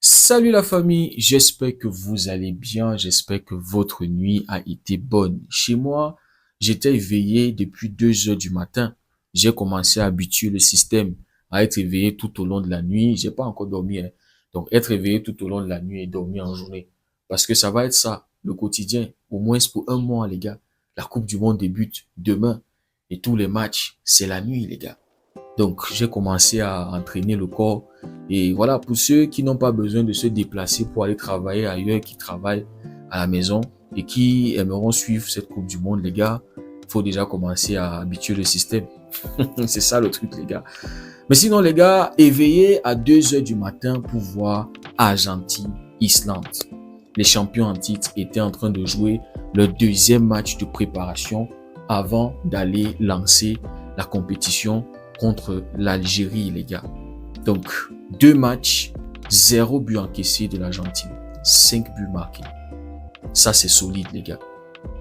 Salut la famille, j'espère que vous allez bien, j'espère que votre nuit a été bonne. Chez moi, j'étais éveillé depuis 2 heures du matin. J'ai commencé à habituer le système à être éveillé tout au long de la nuit. J'ai pas encore dormi, hein. Donc être éveillé tout au long de la nuit et dormir en journée. Parce que ça va être ça, le quotidien. Au moins pour un mois, les gars. La Coupe du Monde débute demain. Et tous les matchs, c'est la nuit, les gars. Donc, j'ai commencé à entraîner le corps. Et voilà, pour ceux qui n'ont pas besoin de se déplacer pour aller travailler ailleurs, qui travaillent à la maison et qui aimeront suivre cette Coupe du Monde, les gars, il faut déjà commencer à habituer le système. C'est ça le truc, les gars. Mais sinon, les gars, éveillez à 2 heures du matin pour voir Argentine-Islande. Les champions en titre étaient en train de jouer leur deuxième match de préparation avant d'aller lancer la compétition contre l'Algérie, les gars. Donc, 2 matchs, 0 but encaissé de l'Argentine, 5 buts marqués. Ça, c'est solide, les gars.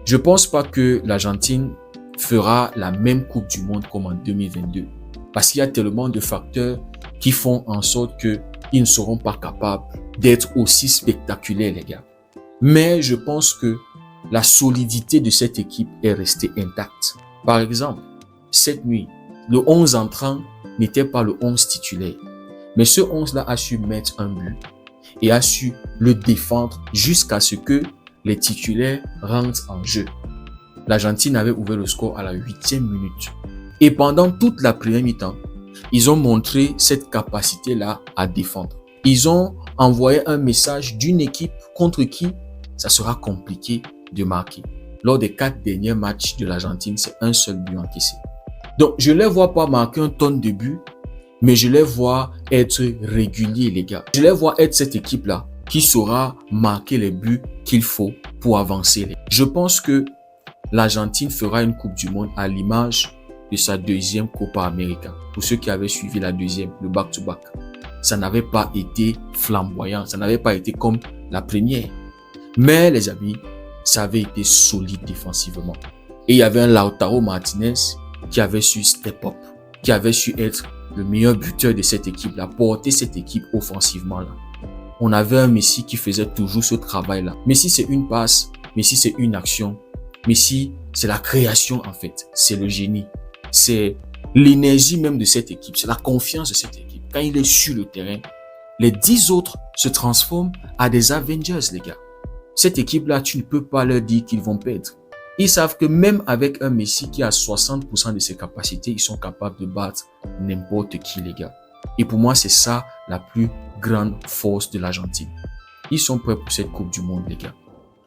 Je pense pas que l'Argentine fera la même Coupe du Monde comme en 2022. Parce qu'il y a tellement de facteurs qui font en sorte que ils ne seront pas capables d'être aussi spectaculaires, les gars. Mais je pense que la solidité de cette équipe est restée intacte. Par exemple, cette nuit, le 11 entrant n'était pas le 11 titulaire. Mais ce 11-là a su mettre un but et a su le défendre jusqu'à ce que les titulaires rentrent en jeu. L'Argentine avait ouvert le score à la 8e minute. Et pendant toute la première mi-temps, ils ont montré cette capacité-là à défendre. Ils ont envoyé un message d'une équipe contre qui ça sera compliqué de marquer. Lors des 4 derniers matchs de l'Argentine, c'est un seul but encaissé. Donc, je ne les vois pas marquer un tonne de buts, mais je les vois être réguliers, les gars. Je les vois être cette équipe-là qui saura marquer les buts qu'il faut pour avancer. Je pense que l'Argentine fera une Coupe du Monde à l'image de sa deuxième Copa América. Pour ceux qui avaient suivi la deuxième, le back-to-back. Ça n'avait pas été flamboyant, ça n'avait pas été comme la première. Mais les amis, ça avait été solide défensivement. Et il y avait un Lautaro Martinez qui avait su step up, qui avait su être le meilleur buteur de cette équipe-là, porter cette équipe offensivement là. On avait un Messi qui faisait toujours ce travail-là. Messi, c'est une passe, Messi, c'est une action. Messi, c'est la création en fait, c'est le génie. C'est l'énergie même de cette équipe, c'est la confiance de cette équipe. Quand il est sur le terrain, les 10 autres se transforment à des Avengers, les gars. Cette équipe-là, tu ne peux pas leur dire qu'ils vont perdre. Ils savent que même avec un Messi qui a 60% de ses capacités, ils sont capables de battre n'importe qui, les gars. Et pour moi, c'est ça la plus grande force de l'Argentine. Ils sont prêts pour cette Coupe du Monde, les gars.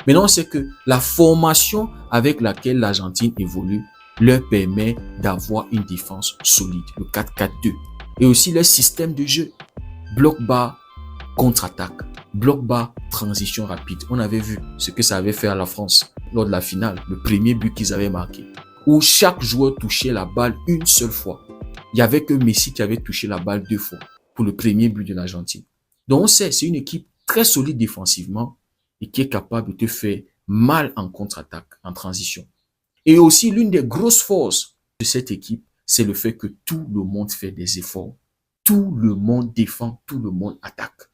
Maintenant, c'est que la formation avec laquelle l'Argentine évolue leur permet d'avoir une défense solide, le 4-4-2. Et aussi leur système de jeu. Bloc bas, contre-attaque. Bloc bas, transition rapide. On avait vu ce que ça avait fait à la France lors de la finale, le premier but qu'ils avaient marqué, où chaque joueur touchait la balle une seule fois. Il n'y avait que Messi qui avait touché la balle 2 fois pour le premier but de l'Argentine. Donc on sait, c'est une équipe très solide défensivement et qui est capable de te faire mal en contre-attaque, en transition. Et aussi, l'une des grosses forces de cette équipe, c'est le fait que tout le monde fait des efforts. Tout le monde défend, tout le monde attaque.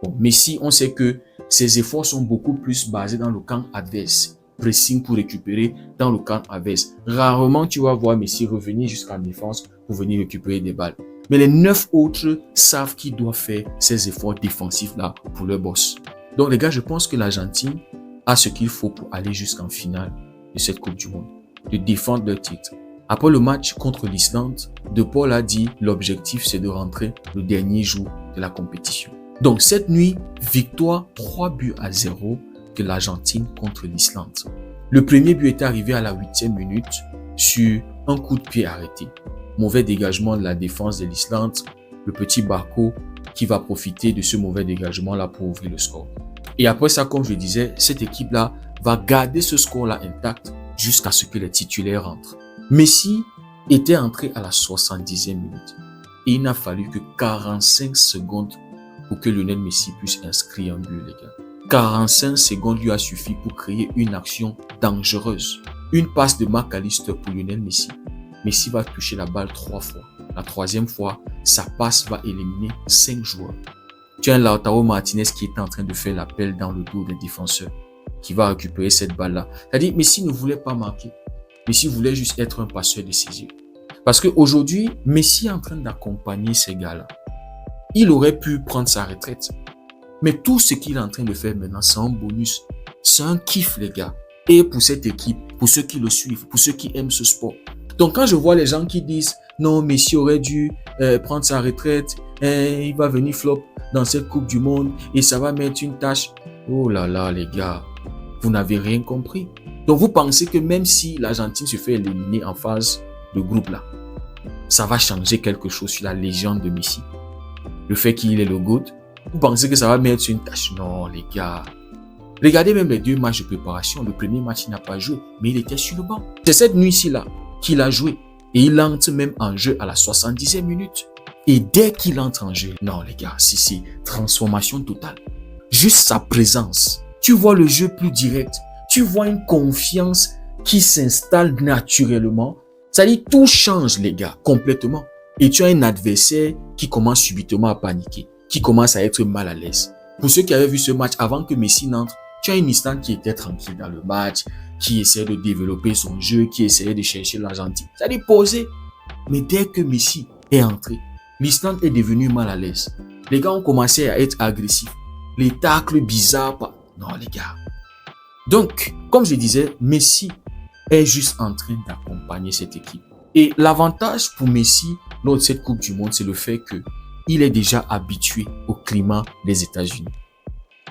Bon, Messi, on sait que ses efforts sont beaucoup plus basés dans le camp adverse. Pressing pour récupérer dans le camp adverse. Rarement, tu vas voir Messi revenir jusqu'en défense pour venir récupérer des balles. Mais les 9 autres savent qu'ils doivent faire ces efforts défensifs-là pour leur boss. Donc, les gars, je pense que l'Argentine a ce qu'il faut pour aller jusqu'en finale de cette Coupe du Monde. De défendre leur titre. Après le match contre l'Islande, De Paul a dit l'objectif, c'est de rentrer le dernier jour de la compétition. Donc, cette nuit, victoire 3-0 de l'Argentine contre l'Islande. Le premier but est arrivé à la 8e minute sur un coup de pied arrêté. Mauvais dégagement de la défense de l'Islande. Le petit Barco qui va profiter de ce mauvais dégagement-là pour ouvrir le score. Et après ça, comme je disais, cette équipe-là va garder ce score-là intact jusqu'à ce que les titulaires rentrent. Messi était entré à la 70e minute. Et il n'a fallu que 45 secondes pour que Lionel Messi puisse inscrire un but, les gars. 45 secondes lui a suffi pour créer une action dangereuse. Une passe de McAllister pour Lionel Messi. Messi va toucher la balle 3 fois. La 3e fois, sa passe va éliminer 5 joueurs. Tu as un Lautaro Martinez qui est en train de faire l'appel dans le dos des défenseurs, qui va récupérer cette balle-là. C'est-à-dire, Messi ne voulait pas marquer. Messi voulait juste être un passeur décisif. Parce qu'aujourd'hui, Messi est en train d'accompagner ces gars-là. Il aurait pu prendre sa retraite. Mais tout ce qu'il est en train de faire maintenant, c'est un bonus. C'est un kiff, les gars. Et pour cette équipe, pour ceux qui le suivent, pour ceux qui aiment ce sport. Donc, quand je vois les gens qui disent « Non, Messi aurait dû prendre sa retraite, il va venir flop dans cette Coupe du Monde et ça va mettre une tâche. » Oh là là, les gars, vous n'avez rien compris. Donc, vous pensez que même si l'Argentine se fait éliminer en phase de groupe là, ça va changer quelque chose sur la légende de Messi. Le fait qu'il est le GOAT, vous pensez que ça va mettre une tâche? Non, les gars. Regardez même les 2 matchs de préparation. Le premier match, il n'a pas joué, mais il était sur le banc. C'est cette nuit-ci là qu'il a joué. Et il entre même en jeu à la 70e minute. Et dès qu'il entre en jeu, non les gars, c'est transformation totale. Juste sa présence. Tu vois le jeu plus direct. Tu vois une confiance qui s'installe naturellement. Ça dit, tout change les gars, complètement. Et tu as un adversaire qui commence subitement à paniquer, qui commence à être mal à l'aise. Pour ceux qui avaient vu ce match avant que Messi n'entre, tu as une Island qui était tranquille dans le match, qui essayait de développer son jeu, qui essayait de chercher l'Argentine. Ça dit poser. Mais dès que Messi est entré, l'Islande est devenue mal à l'aise. Les gars ont commencé à être agressifs. Les tacles bizarres. Non les gars. Donc, comme je disais, Messi est juste en train d'accompagner cette équipe. Et l'avantage pour Messi lors de cette Coupe du Monde, c'est le fait qu'il est déjà habitué au climat des États-Unis.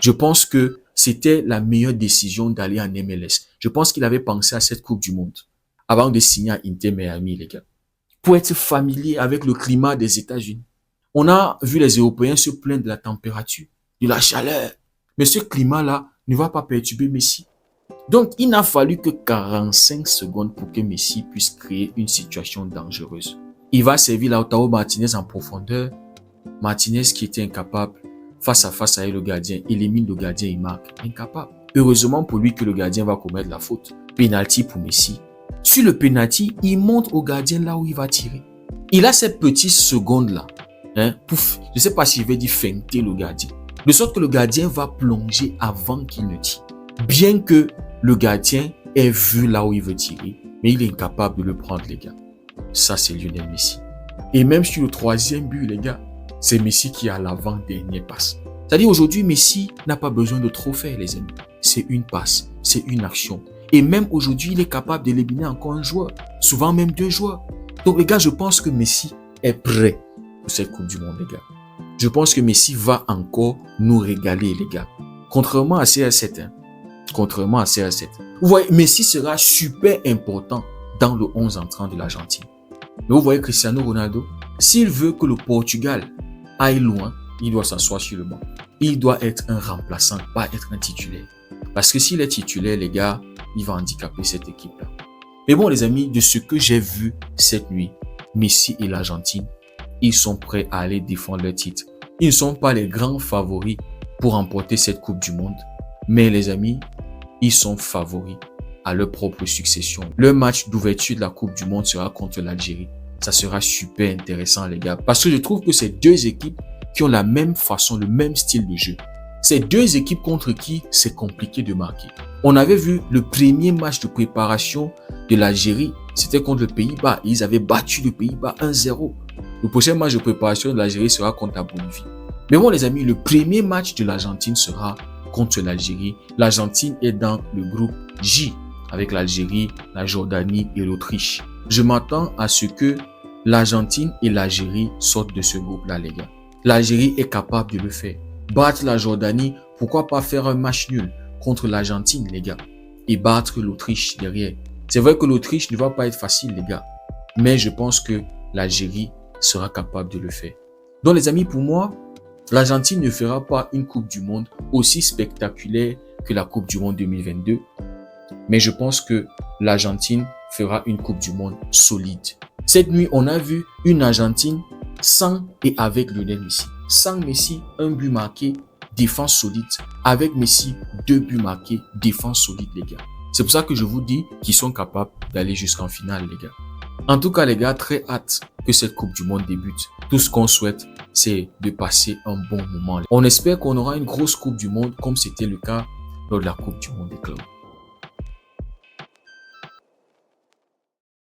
Je pense que c'était la meilleure décision d'aller en MLS. Je pense qu'il avait pensé à cette Coupe du Monde avant de signer à Inter Miami, les gars. Pour être familier avec le climat des États-Unis. On a vu les Européens se plaindre de la température, de la chaleur. Mais ce climat-là ne va pas perturber Messi. Donc, il n'a fallu que 45 secondes pour que Messi puisse créer une situation dangereuse. Il va servir Lautaro Martinez en profondeur. Martinez qui était incapable, face à face avec le gardien, élimine le gardien et marque. Incapable. Heureusement pour lui que le gardien va commettre la faute. Penalty pour Messi. Sur le penalty, il montre au gardien là où il va tirer. Il a ces petites secondes-là. Je ne sais pas si je vais dire feinter le gardien. De sorte que le gardien va plonger avant qu'il ne tire. Bien que le gardien ait vu là où il veut tirer, mais il est incapable de le prendre, les gars. Ça, c'est Lionel Messi. Et même sur le 3e but, les gars, c'est Messi qui a l'avant-dernière passe. C'est-à-dire aujourd'hui, Messi n'a pas besoin de trop faire, les amis. C'est une passe, c'est une action. Et même aujourd'hui, il est capable d'éliminer encore un joueur, souvent même 2 joueurs. Donc les gars, je pense que Messi est prêt pour cette Coupe du Monde, les gars. Je pense que Messi va encore nous régaler, les gars. Contrairement à CR7, Contrairement à CR7. Vous voyez, Messi sera super important dans le 11 entrant de l'Argentine. Mais vous voyez Cristiano Ronaldo, s'il veut que le Portugal aille loin, il doit s'asseoir sur le banc. Il doit être un remplaçant, pas être un titulaire. Parce que s'il est titulaire, les gars, il va handicaper cette équipe-là. Mais bon, les amis, de ce que j'ai vu cette nuit, Messi et l'Argentine, ils sont prêts à aller défendre leur titre. Ils ne sont pas les grands favoris pour remporter cette Coupe du Monde. Mais les amis, ils sont favoris à leur propre succession. Le match d'ouverture de la Coupe du Monde sera contre l'Algérie. Ça sera super intéressant, les gars. Parce que je trouve que c'est 2 équipes qui ont la même façon, le même style de jeu. C'est 2 équipes contre qui c'est compliqué de marquer. On avait vu le premier match de préparation de l'Algérie, c'était contre le Pays-Bas. Ils avaient battu le Pays-Bas 1-0. Le prochain match de préparation de l'Algérie sera contre la Bolivie. Mais bon, les amis, le premier match de l'Argentine sera contre l'Algérie. L'Argentine est dans le groupe J avec l'Algérie, la Jordanie et l'Autriche. Je m'attends à ce que l'Argentine et l'Algérie sortent de ce groupe-là, les gars. L'Algérie est capable de le faire. Battre la Jordanie, pourquoi pas faire un match nul contre l'Argentine, les gars, et battre l'Autriche derrière. C'est vrai que l'Autriche ne va pas être facile, les gars, mais je pense que l'Algérie sera capable de le faire. Donc, les amis, pour moi, l'Argentine ne fera pas une Coupe du Monde aussi spectaculaire que la Coupe du Monde 2022, mais je pense que l'Argentine fera une Coupe du Monde solide. Cette nuit, on a vu une Argentine sans et avec Lionel Messi. Sans Messi, un but marqué, défense solide. Avec Messi, 2 buts marqués, défense solide, les gars. C'est pour ça que je vous dis qu'ils sont capables d'aller jusqu'en finale, les gars. En tout cas, les gars, très hâte que cette Coupe du Monde débute. Tout ce qu'on souhaite, c'est de passer un bon moment. On espère qu'on aura une grosse Coupe du Monde comme c'était le cas lors de la Coupe du Monde des clubs.